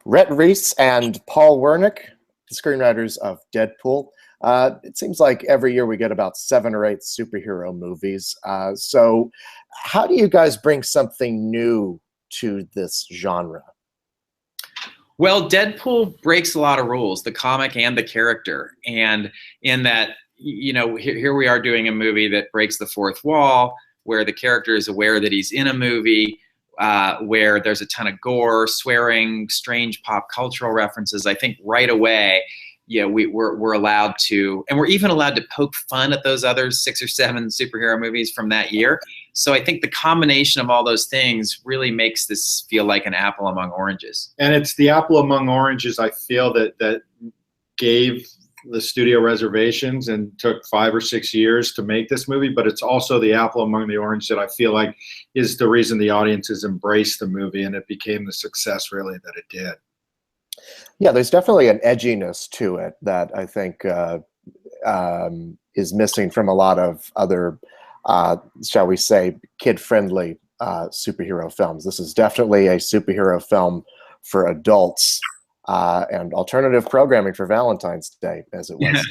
Rhett, Reese, and Paul Wernick, the screenwriters of Deadpool. It seems like every year we get about 7 or 8 superhero movies. So how do you guys bring something new to this genre? Well, Deadpool breaks a lot of rules, the comic and the character. And in that, you know, here we are doing a movie that breaks the fourth wall, where the character is aware that he's in a movie, where there's a ton of gore, swearing, strange pop cultural references. I think right away, yeah, we're allowed to, and we're even allowed to poke fun at those other 6 or 7 superhero movies from that year. So I think the combination of all those things really makes this feel like an apple among oranges. And it's the apple among oranges, I feel, that gave the studio reservations and took 5 or 6 years to make this movie, but it's also the apple among the orange that I feel like is the reason the audiences embraced the movie and it became the success really that it did. Yeah, there's definitely an edginess to it that I think is missing from a lot of other, shall we say, kid-friendly superhero films. This is definitely a superhero film for adults and alternative programming for Valentine's Day, as it was.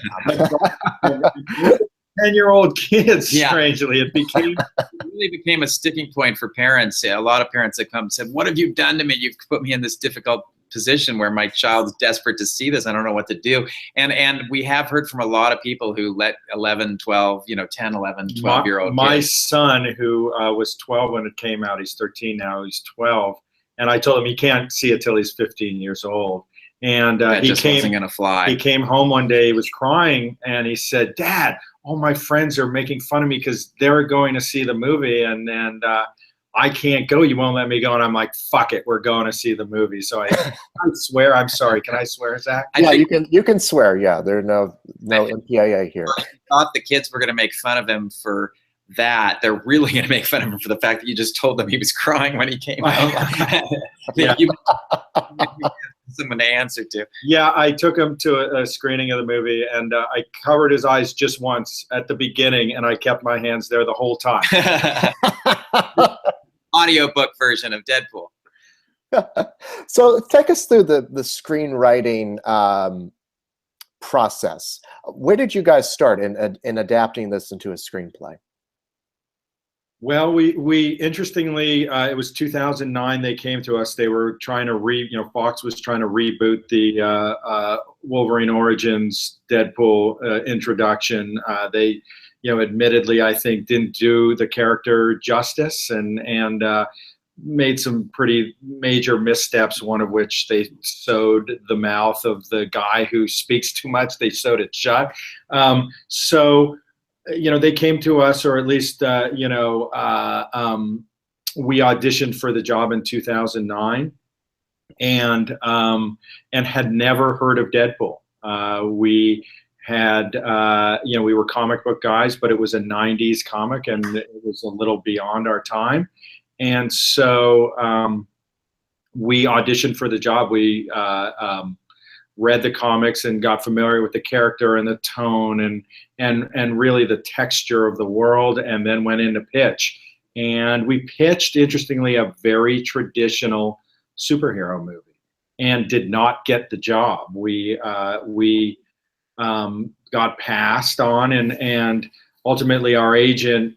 10-year-old kids, strangely. It really became a sticking point for parents. Yeah, a lot of parents that come said, "What have you done to me? You've put me in this difficult position where my child's desperate to see this. I don't know what to do." And we have heard from a lot of people who let 11, 12, 10, 11, 12-year-old kids. My son, who was 12 when it came out, he's 13 now, he's 12. And I told him he can't see it till he's 15 years old. And wasn't gonna fly. He came home one day, he was crying, and he said, "Dad, all my friends are making fun of me because they're going to see the movie, and I can't go. You won't let me go." And I'm like, "Fuck it, we're going to see the movie." So I swear. I'm sorry. Can I swear, Zach? Yeah, you can swear. Yeah, there's no MPAA here. I thought the kids were going to make fun of him for that. They're really going to make fun of him for the fact that you just told them he was crying when he came home. Yeah. Someone to answer to. Yeah, I took him to a screening of the movie, and I covered his eyes just once at the beginning, and I kept my hands there the whole time. Audiobook version of Deadpool. So take us through the screenwriting process. Where did you guys start in adapting this into a screenplay? Well, we interestingly, it was 2009. They came to us. They were trying to Fox was trying to reboot the Wolverine Origins Deadpool introduction. They, admittedly, I think, didn't do the character justice and made some pretty major missteps. One of which they sewed the mouth of the guy who speaks too much. They sewed it shut. So they came to us, or at least, we auditioned for the job in 2009 and had never heard of Deadpool. We had, we were comic book guys, but it was a 90s comic and it was a little beyond our time. And so we auditioned for the job. We read the comics and got familiar with the character and the tone and really the texture of the world, and then went into pitch. And we pitched, interestingly, a very traditional superhero movie and did not get the job. We got passed on, and ultimately our agent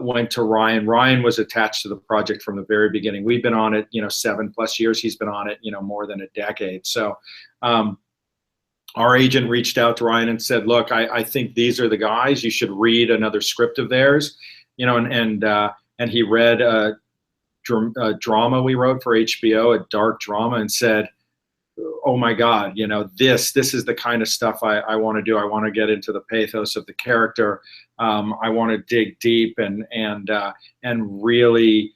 went to Ryan. Ryan was attached to the project from the very beginning. We've been on it, 7+ years. He's been on it, more than a decade. So our agent reached out to Ryan and said, "Look, I think these are the guys. You should read another script of theirs," and he read a drama we wrote for HBO, a dark drama, and said, "Oh my God, this is the kind of stuff I want to do. I want to get into the pathos of the character. I want to dig deep and really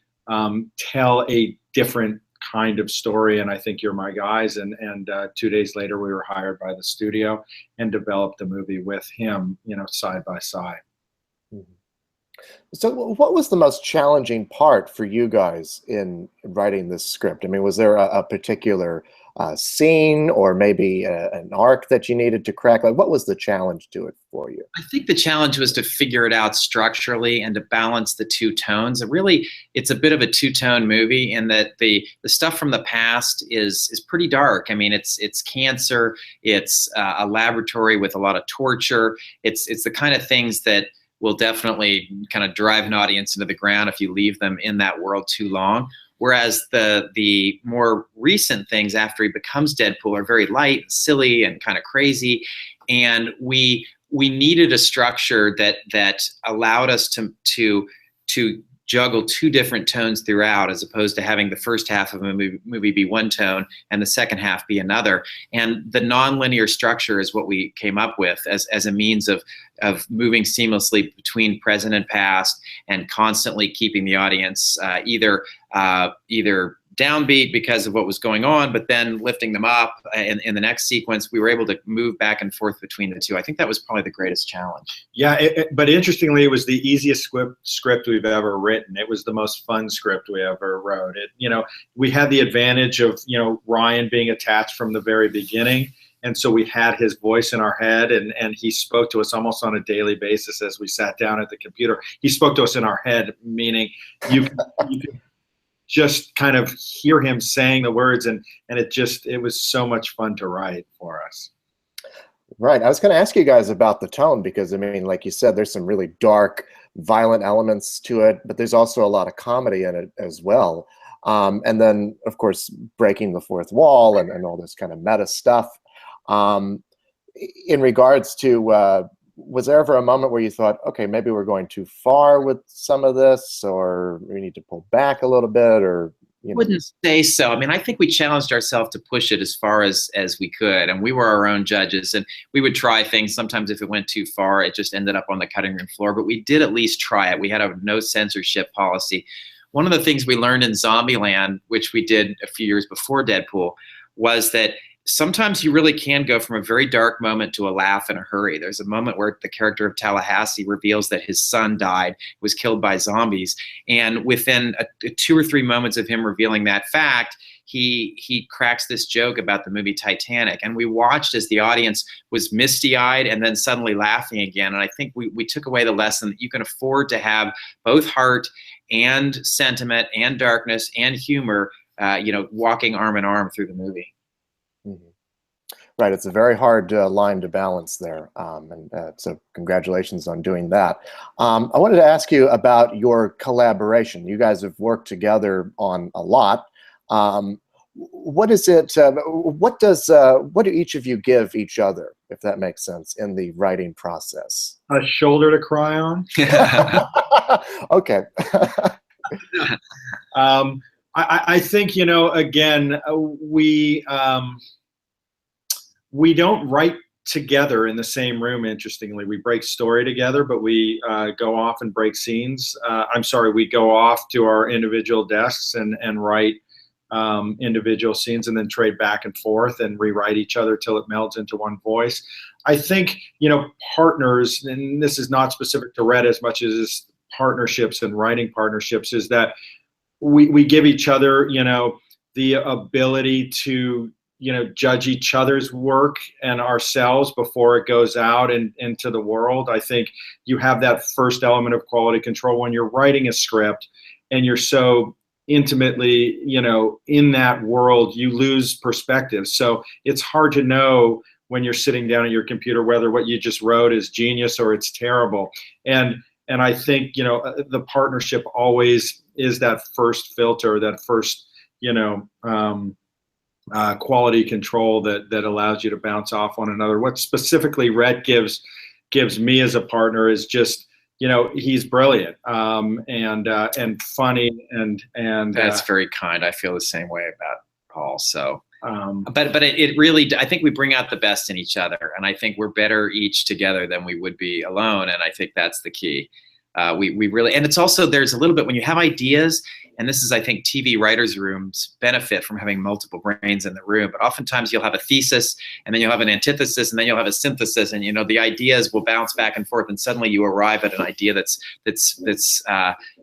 tell a different kind of story, and I think you're my guys." And 2 days later, we were hired by the studio and developed the movie with him, side by side. So what was the most challenging part for you guys in writing this script? I mean, was there a particular scene or maybe an arc that you needed to crack? Like, what was the challenge to it for you? I think the challenge was to figure it out structurally and to balance the two tones. Really, it's a bit of a two-tone movie in that the stuff from the past is pretty dark. I mean, it's cancer, it's a laboratory with a lot of torture. It's the kind of things that will definitely kind of drive an audience into the ground if you leave them in that world too long. Whereas the more recent things after he becomes Deadpool are very light, silly, and kind of crazy. And we needed a structure that allowed us to juggle two different tones throughout, as opposed to having the first half of a movie be one tone and the second half be another. And the nonlinear structure is what we came up with as a means of moving seamlessly between present and past, and constantly keeping the audience either downbeat because of what was going on, but then lifting them up in the next sequence. We were able to move back and forth between the two. I think that was probably the greatest challenge. Yeah, but interestingly, it was the easiest script we've ever written. It was the most fun script we ever wrote. We had the advantage of, Ryan being attached from the very beginning. And so we had his voice in our head, and he spoke to us almost on a daily basis as we sat down at the computer. He spoke to us in our head, meaning you could just kind of hear him saying the words, and it was so much fun to write for us. Right. I was going to ask you guys about the tone, because I mean, like you said, there's some really dark, violent elements to it, but there's also a lot of comedy in it as well. And then, of course, breaking the fourth wall and all this kind of meta stuff. In regards to, was there ever a moment where you thought, okay, maybe we're going too far with some of this, or we need to pull back a little bit, or I wouldn't say so. I mean, I think we challenged ourselves to push it as far as we could, and we were our own judges, and we would try things. Sometimes if it went too far, it just ended up on the cutting room floor, but we did at least try it. We had a no censorship policy. One of the things we learned in Zombieland, which we did a few years before Deadpool, was that sometimes you really can go from a very dark moment to a laugh in a hurry. There's a moment where the character of Tallahassee reveals that his son died, was killed by zombies. And within 2 or 3 moments of him revealing that fact, he cracks this joke about the movie Titanic. And we watched as the audience was misty-eyed and then suddenly laughing again. And I think we took away the lesson that you can afford to have both heart and sentiment and darkness and humor, walking arm in arm through the movie. Mm-hmm. Right, it's a very hard line to balance there, so congratulations on doing that. I wanted to ask you about your collaboration. You guys have worked together on a lot. What is it? What do each of you give each other, if that makes sense, in the writing process? A shoulder to cry on. Okay. I think, again, we don't write together in the same room, interestingly. We break story together, but we go off and break scenes. We go off to our individual desks and write individual scenes, and then trade back and forth and rewrite each other till it melds into one voice. I think, partners, and this is not specific to Rhett as much as partnerships and writing partnerships, is that we give each other, the ability to, judge each other's work and ourselves before it goes out and into the world. I think you have that first element of quality control when you're writing a script and you're so intimately, in that world, you lose perspective. So it's hard to know when you're sitting down at your computer whether what you just wrote is genius or it's terrible. And I think, the partnership always is that first filter, that first, quality control that allows you to bounce off one another. What specifically Rhett gives me as a partner is just, he's brilliant and funny and that's very kind. I feel the same way about Paul. So, but it really, I think we bring out the best in each other, and I think we're better each together than we would be alone. And I think that's the key. We really, and it's also, there's a little bit when you have ideas and this is, I think, TV writers' rooms benefit from having multiple brains in the room, but oftentimes you'll have a thesis, and then you'll have an antithesis, and then you'll have a synthesis, and the ideas will bounce back and forth, and suddenly you arrive at an idea that's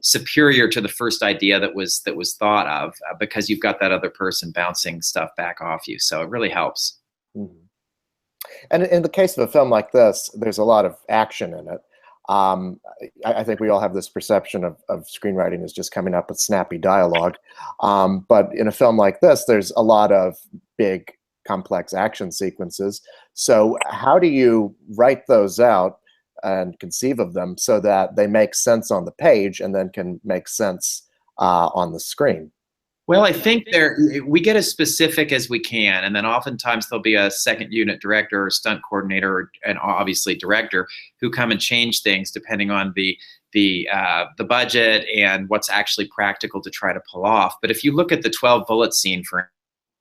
superior to the first idea that was thought of, because you've got that other person bouncing stuff back off you. So it really helps. Mm-hmm. And in the case of a film like this, there's a lot of action in it. I think we all have this perception of screenwriting as just coming up with snappy dialogue. But in a film like this, there's a lot of big, complex action sequences. So how do you write those out and conceive of them so that they make sense on the page and then can make sense on the screen? Well, I think we get as specific as we can, and then oftentimes there'll be a second unit director or stunt coordinator and obviously director who come and change things depending on the budget and what's actually practical to try to pull off. But if you look at the 12 bullet scene, for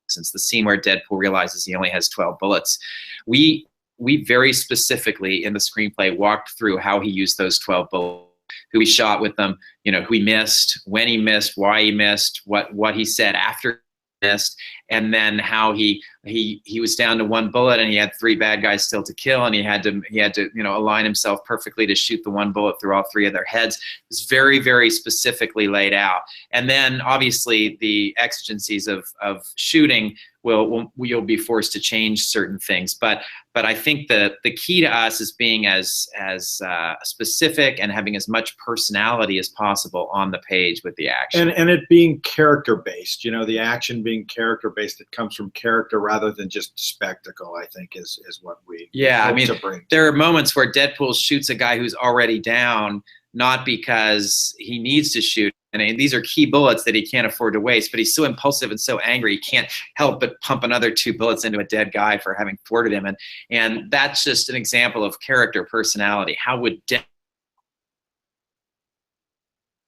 instance, the scene where Deadpool realizes he only has 12 bullets, we very specifically in the screenplay walked through how he used those 12 bullets, who he shot with them, who he missed, when he missed, why he missed, what he said after he missed, and then how he was down to 1 bullet and he had 3 bad guys still to kill, and he had to align himself perfectly to shoot the 1 bullet through all 3 of their heads. It was very, very specifically laid out. And then obviously the exigencies of shooting you'll be forced to change certain things. But I think the key to us is being as specific and having as much personality as possible on the page with the action. And it being character based, the action being character based, it comes from character rather than just spectacle, I think is what we hope to bring. There are moments where Deadpool shoots a guy who's already down, not because he needs to shoot. And these are key bullets that he can't afford to waste, but he's so impulsive and so angry, he can't help but pump another 2 bullets into a dead guy for having thwarted him. And that's just an example of character personality. How would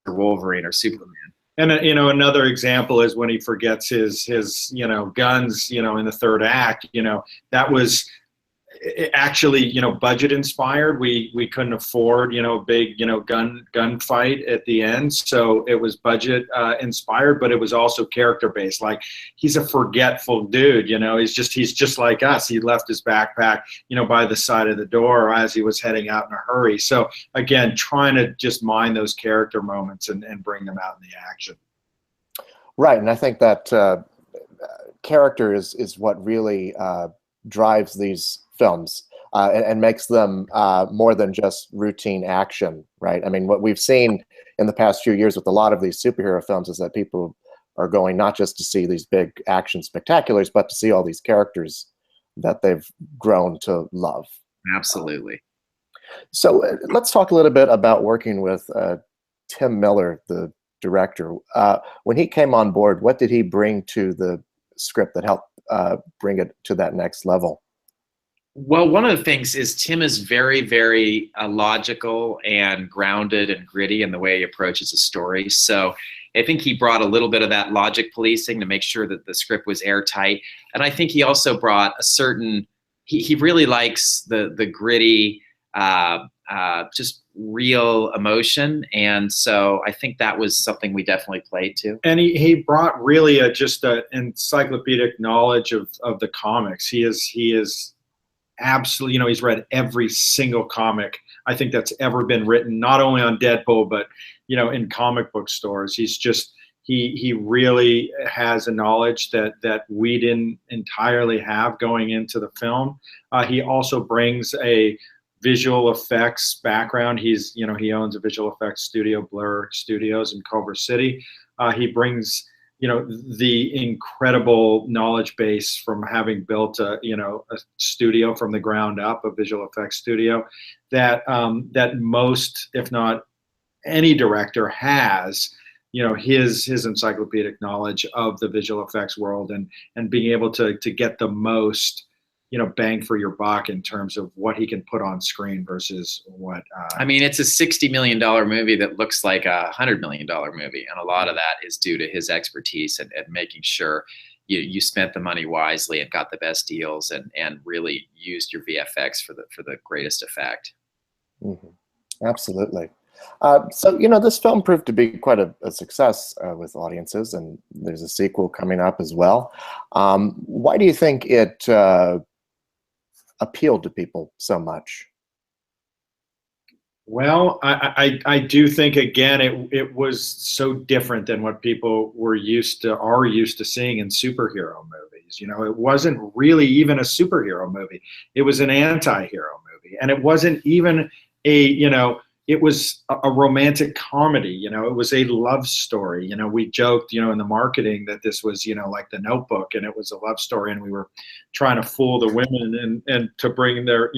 Wolverine or Superman? And another example is when he forgets his guns, in the 3rd act. That was actually budget inspired. We couldn't afford a big gun fight at the end, so it was budget inspired, but it was also character based. Like, he's a forgetful dude. He's just like us. He left his backpack by the side of the door as he was heading out in a hurry. So again, trying to just mine those character moments and bring them out in the action. Right, and I think that character is what really drives these films and makes them more than just routine action, right? I mean, what we've seen in the past few years with a lot of these superhero films is that people are going not just to see these big action spectaculars, but to see all these characters that they've grown to love. Absolutely. So let's talk a little bit about working with Tim Miller, the director. When he came on board, what did he bring to the script that helped bring it to that next level? Well, one of the things is Tim is very, very logical and grounded and gritty in the way he approaches a story. So I think he brought a little bit of that logic policing to make sure that the script was airtight. And I think he also brought a certain, he really likes the gritty, just real emotion. And so I think that was something we definitely played to. And he brought really just an encyclopedic knowledge of the comics. He is absolutely, he's read every single comic I think that's ever been written, not only on Deadpool, but, in comic book stores. He's just, he really has a knowledge that we didn't entirely have going into the film. He also brings a visual effects background. He's, he owns a visual effects studio, Blur Studios in Culver City. He brings, the incredible knowledge base from having built a studio from the ground up, a visual effects studio that most, if not any director has, his encyclopedic knowledge of the visual effects world and being able to get the most, bang for your buck in terms of what he can put on screen versus what. I mean, it's a $60 million movie that looks like a $100 million movie. And a lot of that is due to his expertise and making sure you spent the money wisely and got the best deals and really used your VFX for the greatest effect. Mm-hmm. Absolutely. So, this film proved to be quite a success with audiences, and there's a sequel coming up as well. Why do you think it appealed to people so much? Well, I do think, again, it was so different than what people are used to seeing in superhero movies. It wasn't really even a superhero movie. It was an anti-hero movie. And it wasn't even it was a romantic comedy. It was a love story. We joked, in the marketing that this was, like The Notebook, and it was a love story, and we were trying to fool the women and to bring their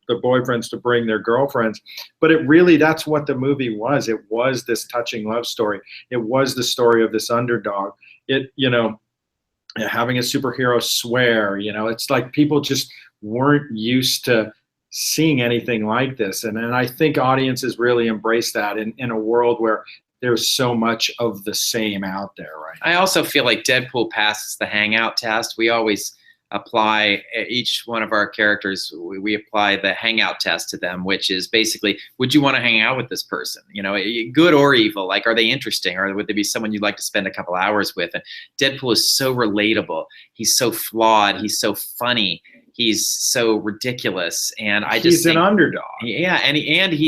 boyfriends to bring their girlfriends. But it really, that's what the movie was. It was this touching love story. It was the story of this underdog. Having a superhero swear, it's like people just weren't used to seeing anything like this. And I think audiences really embrace that in a world where there's so much of the same out there, right? I also feel like Deadpool passes the hangout test. We always apply, each one of our characters, we apply the hangout test to them, which is basically, would you want to hang out with this person? Good or evil, like, are they interesting? Or would they be someone you'd like to spend a couple hours with? And Deadpool is so relatable. He's so flawed. He's so funny. He's so ridiculous, and he's an underdog. Yeah, and he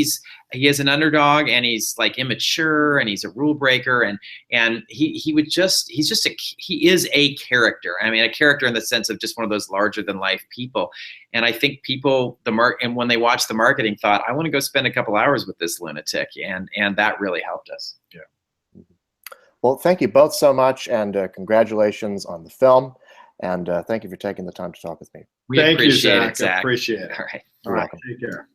is an underdog, and he's like immature, and he's a rule breaker, and he is a character. I mean, a character in the sense of just one of those larger than life people. And I think people and when they watched the marketing, thought, I want to go spend a couple hours with this lunatic, and that really helped us. Yeah. Well, thank you both so much, and congratulations on the film. And thank you for taking the time to talk with me. We appreciate Zach. it, Zach. Appreciate it. All right. All right. Take care.